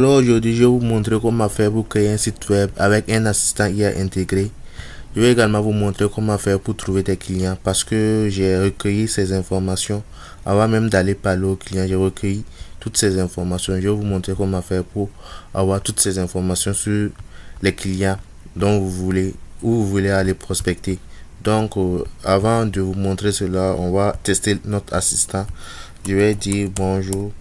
Alors aujourd'hui, je vais vous montrer comment faire pour créer un site web avec un assistant IA intégré. Je vais également vous montrer comment faire pour trouver des clients parce que j'ai recueilli ces informations avant même d'aller parler aux clients. J'ai recueilli toutes ces informations. Je vais vous montrer comment faire pour avoir toutes ces informations sur les clients dont vous voulez où vous voulez aller prospecter. Donc, avant de vous montrer cela, on va tester notre assistant. Je vais dire bonjour.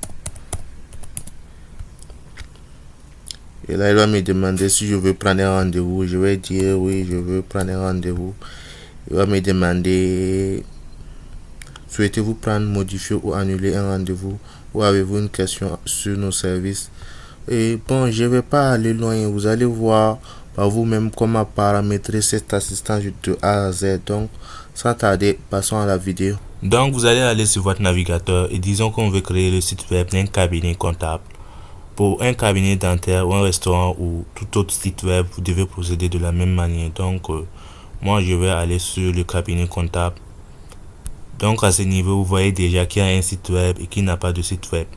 Et là, il va me demander si je veux prendre un rendez-vous. Je vais dire oui, je veux prendre un rendez-vous. Il va me demander, souhaitez-vous prendre, modifier ou annuler un rendez-vous, ou avez-vous une question sur nos services? Et bon, je ne vais pas aller loin. Vous allez voir par vous-même comment paramétrer cet assistant de A à Z. Donc, sans tarder, passons à la vidéo. Donc, vous allez aller sur votre navigateur et disons qu'on veut créer le site web d'un cabinet comptable. Pour un cabinet dentaire ou un restaurant ou tout autre site web, vous devez procéder de la même manière. Donc, moi, je vais aller sur le cabinet comptable. Donc, à ce niveau, vous voyez déjà qu'il y a un site web et qu'il n'a pas de site web.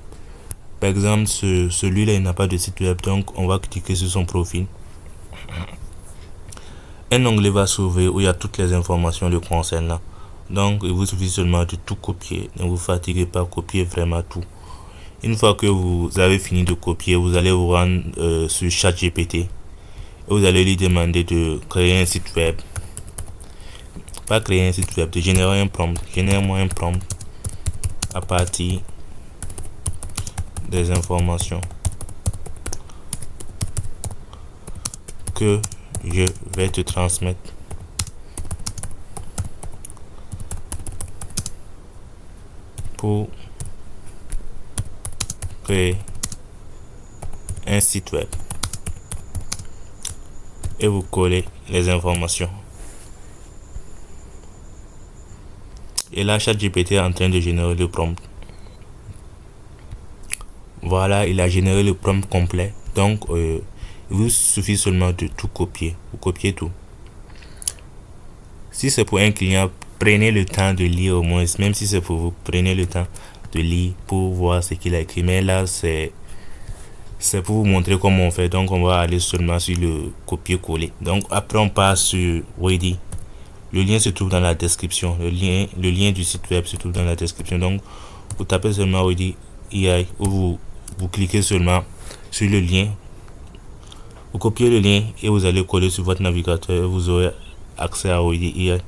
Par exemple, celui-là, il n'a pas de site web. Donc, on va cliquer sur son profil. Un onglet va s'ouvrir où il y a toutes les informations le concernant. Donc, il vous suffit seulement de tout copier. Ne vous fatiguez pas, copier vraiment tout. Une fois que vous avez fini de copier, vous allez vous rendre sur ChatGPT et vous allez lui demander de créer un site web. Pas créer un site web, de générer un prompt. Génère-moi un prompt à partir des informations que je vais te transmettre. Pour créer un site web. Et vous collez les informations. Et là, ChatGPT est en train de générer le prompt. Voilà, il a généré le prompt complet. Donc, il vous suffit seulement de tout copier. Vous copiez tout. Si c'est pour un client, prenez le temps de lire au moins. Même si c'est pour vous, prenez le temps de lire pour voir ce qu'il a écrit. Mais là, c'est pour vous montrer comment on fait. Donc, on va aller seulement sur le copier-coller. Donc, après, on passe sur Ready. Le lien se trouve dans la description. Le lien du site web se trouve dans la description. Donc, vous tapez seulement Ready AI ou vous cliquez seulement sur le lien. Vous copiez le lien et vous allez coller sur votre navigateur et vous aurez accès à Ready AI.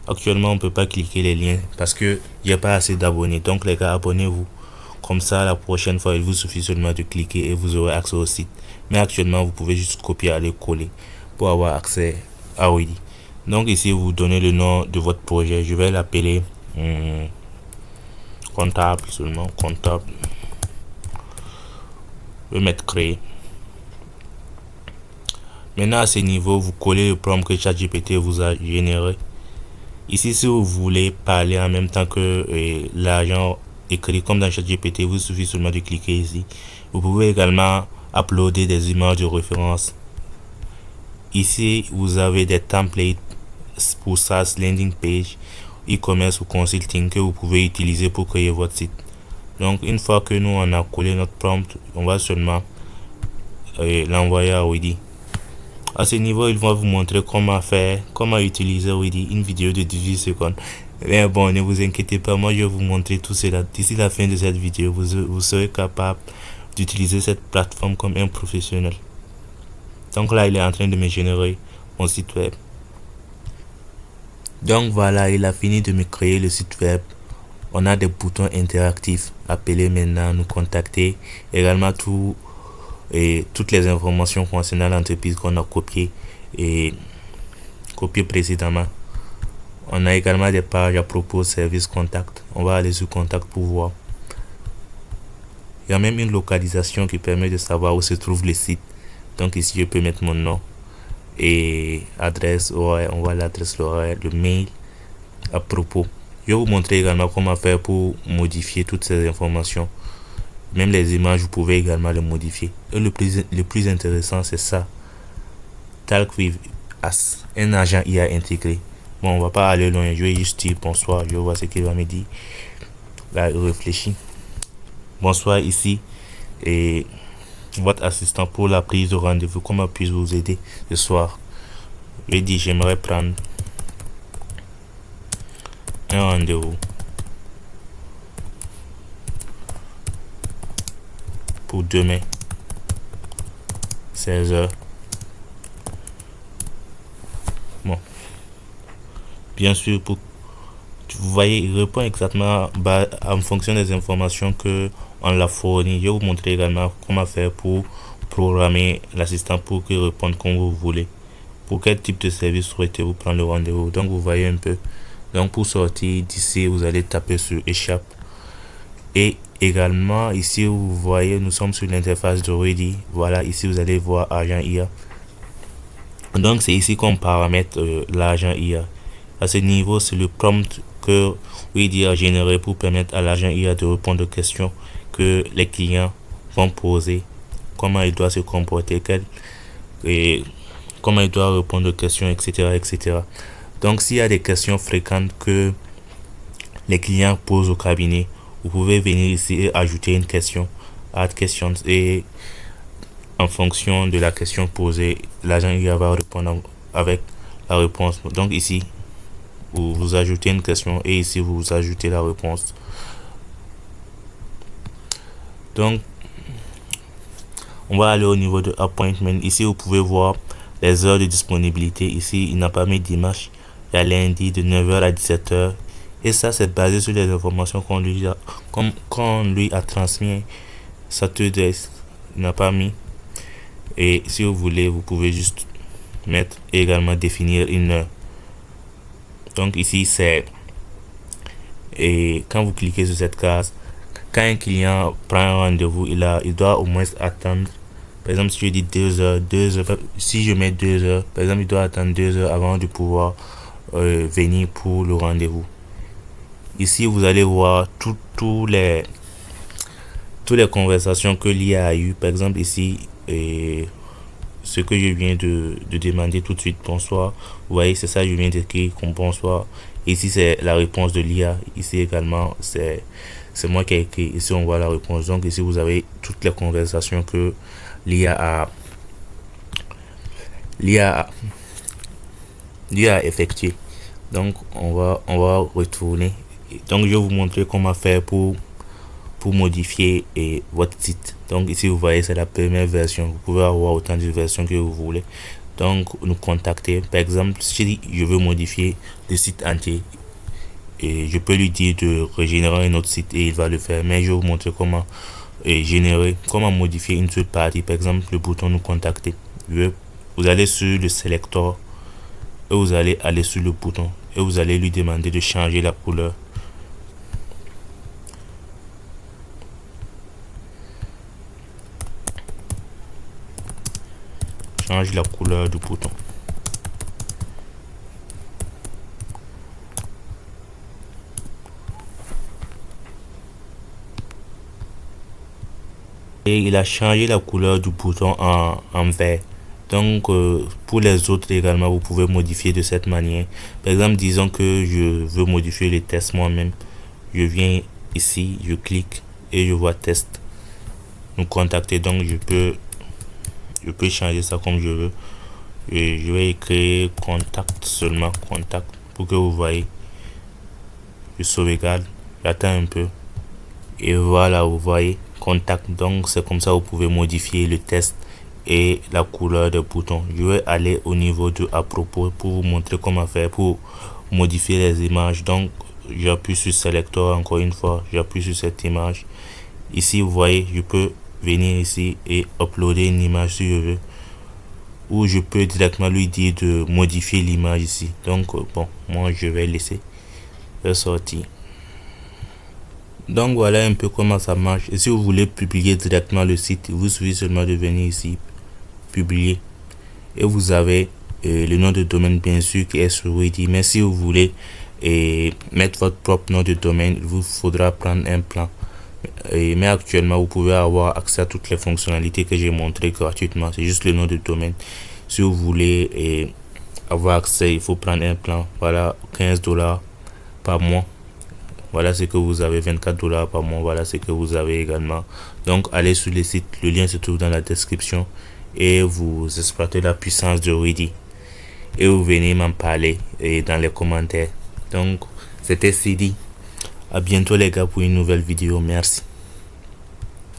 Actuellement, on ne peut pas cliquer les liens parce que il n'y a pas assez d'abonnés. Donc, les gars, abonnez-vous. Comme ça, la prochaine fois, il vous suffit seulement de cliquer et vous aurez accès au site. Mais actuellement, vous pouvez juste copier, aller coller pour avoir accès à Ready. Donc ici, vous donnez le nom de votre projet. Je vais l'appeler comptable seulement, comptable. Je vais mettre créer. Maintenant, à ce niveau, vous collez le prompt que ChatGPT vous a généré. Ici, si vous voulez parler en même temps que l'agent écrit comme dans ChatGPT, il vous suffit seulement de cliquer ici. Vous pouvez également uploader des images de référence. Ici, vous avez des templates pour SaaS, landing page, e-commerce ou consulting que vous pouvez utiliser pour créer votre site. Donc, une fois que nous on a collé notre prompt, on va seulement l'envoyer à Ready. À ce niveau, il va vous montrer comment utiliser Ready, une vidéo de 18 secondes. Mais bon, ne vous inquiétez pas, moi je vais vous montrer tout cela. D'ici la fin de cette vidéo, vous serez capable d'utiliser cette plateforme comme un professionnel. Donc là, il est en train de me générer mon site web. Donc voilà, il a fini de me créer le site web. On a des boutons interactifs. Appelez maintenant, nous contacter. Également toutes les informations concernant l'entreprise qu'on a copiées précédemment. On a également des pages à propos de service contact. On va aller sur contact pour voir. Il y a même une localisation qui permet de savoir où se trouve le site. Donc ici, je peux mettre mon nom et adresse, horaire. On voit l'adresse, l'horaire, le mail à propos. Je vais vous montrer également comment faire pour modifier toutes ces informations. Même les images, vous pouvez également les modifier. Et le plus intéressant, c'est ça. Talk with us, un agent IA intégré. Bon, on va pas aller loin. Je vais juste dire bonsoir. Je vais voir ce qu'il va me dire. Là, il réfléchit. Bonsoir ici. Et votre assistant pour la prise de rendez-vous. Comment puis-je vous aider ce soir? Je dis j'aimerais prendre un rendez-vous pour demain 16h. Bon, bien sûr, vous voyez, il répond exactement en fonction des informations que on l'a fourni. Je vais vous montrer également comment faire pour programmer l'assistant pour qu'il réponde comme vous voulez. Pour quel type de service souhaitez-vous prendre le rendez-vous? Donc vous voyez un peu. Donc pour sortir d'ici, vous allez taper sur échappe. Et également ici vous voyez, nous sommes sur l'interface de Ready. Voilà, ici vous allez voir agent IA. Donc c'est ici qu'on paramètre l'agent IA. À ce niveau, c'est le prompt que Ready a généré pour permettre à l'agent IA de répondre aux questions que les clients vont poser. Comment il doit se comporter, comment il doit répondre aux questions, etc., etc. Donc s'il y a des questions fréquentes que les clients posent au cabinet, vous pouvez venir ici et ajouter une question, add questions, et en fonction de la question posée, l'agent IA va répondre avec la réponse. Donc ici, vous ajoutez une question et ici vous ajoutez la réponse. Donc on va aller au niveau de appointment. Ici vous pouvez voir les heures de disponibilité. Ici il n'a pas mis d'image. Il y a lundi de 9h à 17h. Et ça c'est basé sur les informations qu'on lui a transmis. Saturday, il n'a pas mis. Et si vous voulez, vous pouvez juste mettre et également définir une heure. Donc ici c'est, et quand vous cliquez sur cette case, quand un client prend un rendez-vous, il doit au moins attendre. Par exemple, si je dis 2 heures, si je mets 2 heures, par exemple, il doit attendre 2 heures avant de pouvoir venir pour le rendez-vous. Ici, vous allez voir toutes les conversations que l'IA a eu. Par exemple, ici, ce que je viens de demander tout de suite, bonsoir. Vous voyez, c'est ça, je viens d'écrire comme bonsoir. Ici, c'est la réponse de l'IA. Ici également, c'est moi qui ai écrit. Ici, on voit la réponse. Donc, ici, vous avez toutes les conversations que l'IA a effectuées. Donc, on va retourner. Donc, je vais vous montrer comment faire pour modifier votre site. Donc ici vous voyez, c'est la première version. Vous pouvez avoir autant de versions que vous voulez. Donc nous contacter. Par exemple, si je veux modifier le site entier, et je peux lui dire de régénérer un autre site et il va le faire. Mais je vais vous montrer comment comment modifier une seule partie. Par exemple, le bouton nous contacter. Vous allez sur le sélecteur et vous allez aller sur le bouton et vous allez lui demander de changer la couleur. Change la couleur du bouton. Et il a changé la couleur du bouton en vert. Donc pour les autres également, vous pouvez modifier de cette manière. Par exemple, disons que je veux modifier les tests moi-même. Je viens ici, je clique et je vois test. Nous contacter. Donc je peux changer ça comme je veux. Et je vais écrire contact seulement, contact, pour que vous voyez. Je sauvegarde, j'attends un peu. Et voilà, vous voyez, contact. Donc c'est comme ça vous pouvez modifier le test et la couleur des boutons. Je vais aller au niveau de à propos pour vous montrer comment faire pour modifier les images. Donc j'appuie sur selector encore une fois, j'appuie sur cette image. Ici vous voyez, je peux venir ici et uploader une image si je veux, ou je peux directement lui dire de modifier l'image ici. Donc bon, moi je vais laisser sortir. Donc voilà un peu comment ça marche. Et si vous voulez publier directement le site, vous suffit seulement de venir ici, publier, et vous avez le nom de domaine bien sûr qui est sur Ready. Mais si vous voulez mettre votre propre nom de domaine, il vous faudra prendre un plan. Mais actuellement vous pouvez avoir accès à toutes les fonctionnalités que j'ai montrées gratuitement. C'est juste le nom de domaine. Si vous voulez avoir accès, il faut prendre un plan. Voilà, $15 par mois. Voilà ce que vous avez, $24 par mois. Voilà ce que vous avez également. Donc allez sur le site, le lien se trouve dans la description et vous exploitez la puissance de Ready et vous venez m'en parler et dans les commentaires. Donc c'était Sidi. À bientôt les gars pour une nouvelle vidéo. Merci.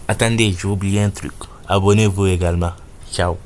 Attendez, j'ai oublié un truc. Abonnez-vous également. Ciao.